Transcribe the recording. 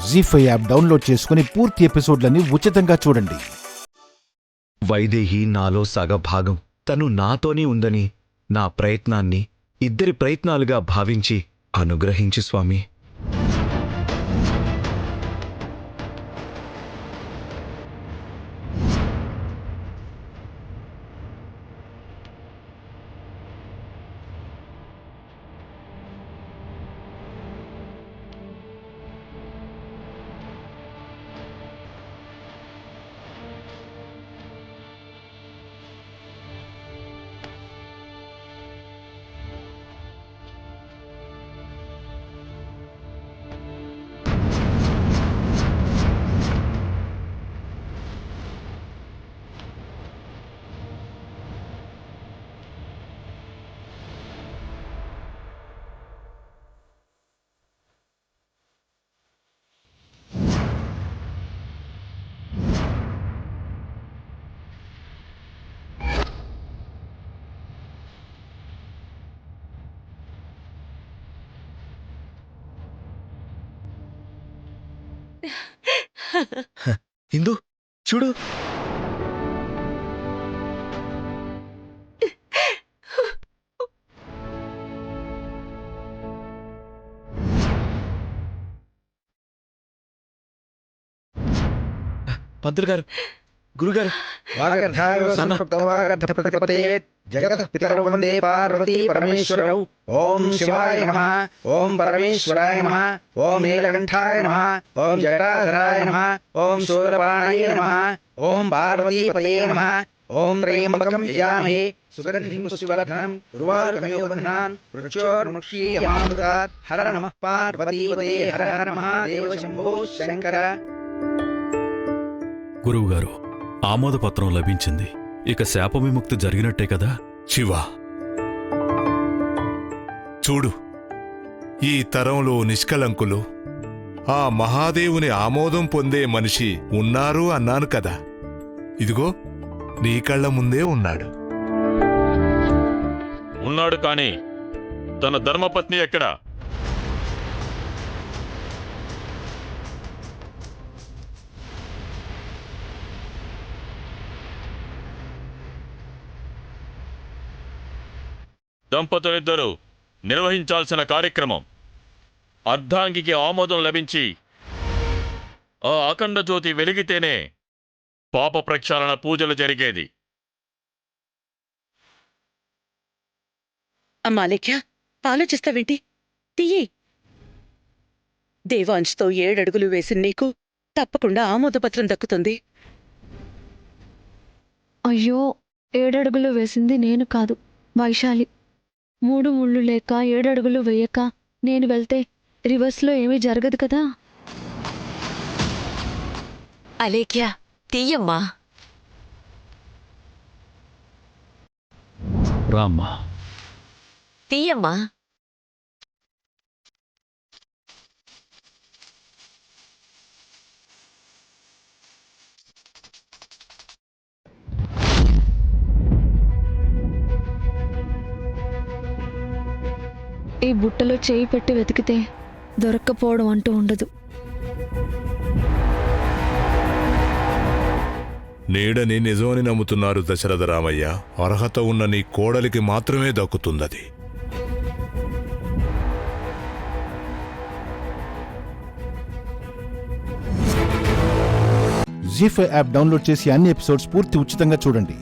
జీ5 app download చేసుకుని పూర్తి ఎపిసోడ్లని ఉచితంగా చూడండి. వైదేహి నాలో సగభాగం. తను నాతోనే ఉందని నా ప్రయత్నాన్ని ఇద్దరి ప్రయత్నాలుగా భావించి అనుగ్రహించి స్వామి. ఇందు చూడు, పంతులు గారు, గురుగారు. జగత్పితరౌ వందే పార్వతీ పరమేశ్వరౌ. ఓం శివాయ నమః, ఓం పరమేశ్వరాయ నమః, ఓం నీలకంఠాయ నమః, ఓం జటాధరాయ నమః, ఓం శూలపాణాయ నమః, ఓం పార్వతీపతయే నమః. ఓం త్రయంబకం యజామహే సుగంధిం పుష్టివర్ధనం ఉర్వారుకమివ బంధనాన్ మృత్యోర్ముక్షీయమామృతాత్. హర నమః పార్వతీపతయే. హర హర మహాదేవ శంభో శంకర. గురువుగారు, ఆమోదపత్రం లభించింది. ఇక శాప విముక్తి జరిగినట్టే కదా? శివ, చూడు, ఈ తరంలో నిష్కలంకులు ఆ మహాదేవుని ఆమోదం పొందే మనిషి ఉన్నారు అన్నాను కదా. ఇదిగో నీ కళ్ళ ముందే ఉన్నాడు. ఉన్నాడు కాని తన ధర్మపత్ని ఎక్కడా? దంపతులిద్దరూ నిర్వహించాల్సిన కార్యక్రమం. అర్ధాంగికి ఆమోదం లభించి ఆ అఖండ జ్యోతి వెలిగితేనే పాప ప్రక్షాళన పూజలు జరిగేది. అమ్మాలేఖ్య, ఆలోచిస్తావేంటి? తీయి. దేవాంశ్తో 7 అడుగులు వేసిన నీకు తప్పకుండా ఆమోదపత్రం దక్కుతుంది. అయ్యో, 7 అడుగులు వేసింది నేను కాదు, వైశాలి. 3 ముళ్ళు లేక 7 అడుగులు వేయక నేను వెళ్తే రివర్స్లో ఏమీ జరగదు కదా. అలేఖ్య, తీయమ్మా. రామ్మా. తీయమ్మా. ఈ బుట్టలో చేయి పెట్టి వెతికితే దొరక్కపోవడం అంటూ ఉండదు. నీడని నిజమని నమ్ముతున్నారు దశరథ రామయ్య. అర్హత ఉన్న నీ కోడలికి మాత్రమే దక్కుతుందది. జీ5 యాప్ డౌన్లోడ్ చేసి అన్ని ఎపిసోడ్స్ పూర్తి ఉచితంగా చూడండి.